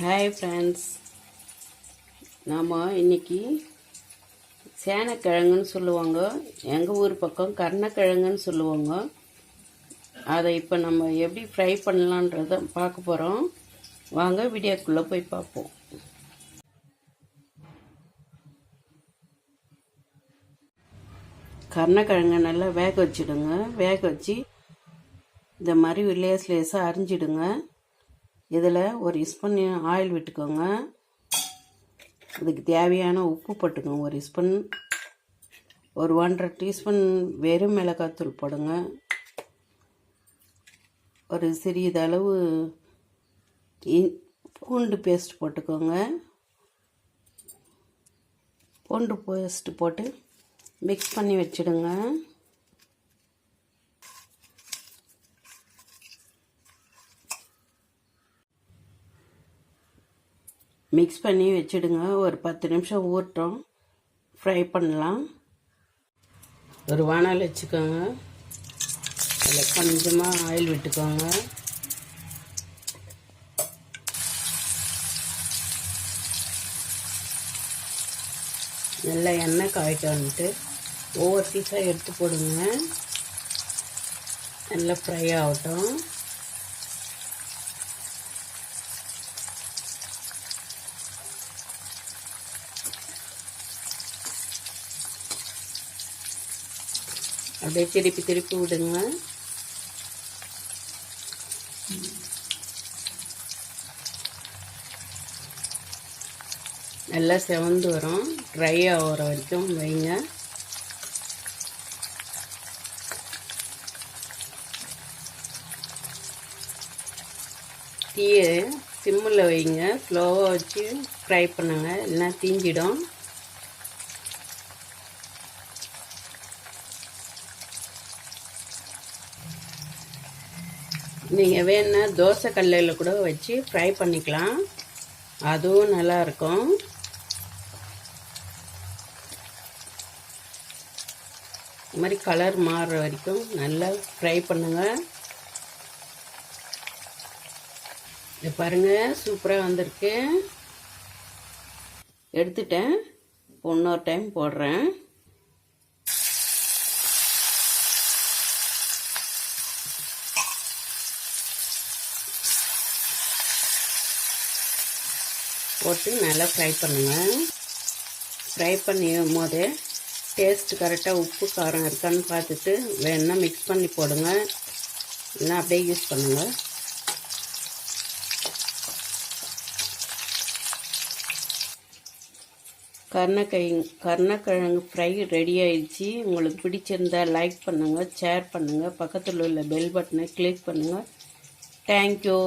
Hi friends, நாம் இன்றைக்கி சேனக்கிழங்குன்னு சொல்லுவாங்க, எங்கள் ஊர் பக்கம் கருணக்கிழங்குன்னு சொல்லுவாங்க. அதை இப்போ நம்ம எப்படி ஃப்ரை பண்ணலான்றத பார்க்க போகிறோம். வாங்க வீடியோக்குள்ளே போய் பார்ப்போம். கருணக்கிழங்கை நல்லா வேக வச்சுடுங்க. வேக வச்சு இந்த மாதிரி லேசாக அரிஞ்சிடுங்க. இதில் ஒரு ஸ்பூன் ஆயில் விட்டுக்கோங்க. இதுக்கு தேவையான உப்பு போட்டுக்கோங்க. ஒரு ஸ்பூன், ஒரு 1.5 டீஸ்பூன் வெறும் மிளகாத்தூள் போடுங்க. ஒரு சிறியதளவு பூண்டு பேஸ்ட் போட்டுக்கோங்க. பூண்டு பேஸ்ட் போட்டு மிக்ஸ் பண்ணி வச்சுடுங்க. மிக்ஸ் பண்ணி வச்சுடுங்க. ஒரு 10 நிமிஷம் ஊறட்டும், ஃப்ரை பண்ணலாம். ஒரு வானல் வச்சுக்கோங்க. அதில் கொஞ்சமாக ஆயில் விட்டுக்கோங்க. நல்லா எண்ணெய் காய்ட்டு ஒவ்வொரு பீஸாக எடுத்து போடுங்க. நல்லா ஃப்ரை ஆகட்டும். அப்படியே திருப்பி விடுங்க. நல்லா செவந்து வரும். ட்ரை ஆகிற வரைக்கும் வைங்க. தீயை சிம்மில் வைங்க. ஸ்லோவாக வச்சு ஃப்ரை பண்ணுங்க, இல்லைன்னா தீஞ்சிடும். நீங்கள் வேணா தோசை கல்லில் கூட வச்சு ஃப்ரை பண்ணிக்கலாம், அதுவும் நல்லாயிருக்கும். இது மாதிரி கலர் மாறுற வரைக்கும் நல்லா ஃப்ரை பண்ணுங்கள். இது பாருங்கள், சூப்பராக வந்திருக்கு. எடுத்துட்டேன். இன்னொரு டைம் போடுறேன். போட்டு நல்லா ஃப்ரை பண்ணுங்கள். ஃப்ரை பண்ணும் போதே டேஸ்ட் கரெக்டாக உப்பு காரம் இருக்கான்னு பார்த்துட்டு வேணா மிக்ஸ் பண்ணி போடுங்க, இல்லைன்னா அப்படியே யூஸ் பண்ணுங்கள். கருணக்கிழங்கு ஃப்ரை ரெடி ஆயிடுச்சு. உங்களுக்கு பிடிச்சிருந்தா லைக் பண்ணுங்கள், ஷேர் பண்ணுங்கள், பக்கத்தில் உள்ள பெல் பட்டனை கிளிக் பண்ணுங்கள். தேங்க்யூ.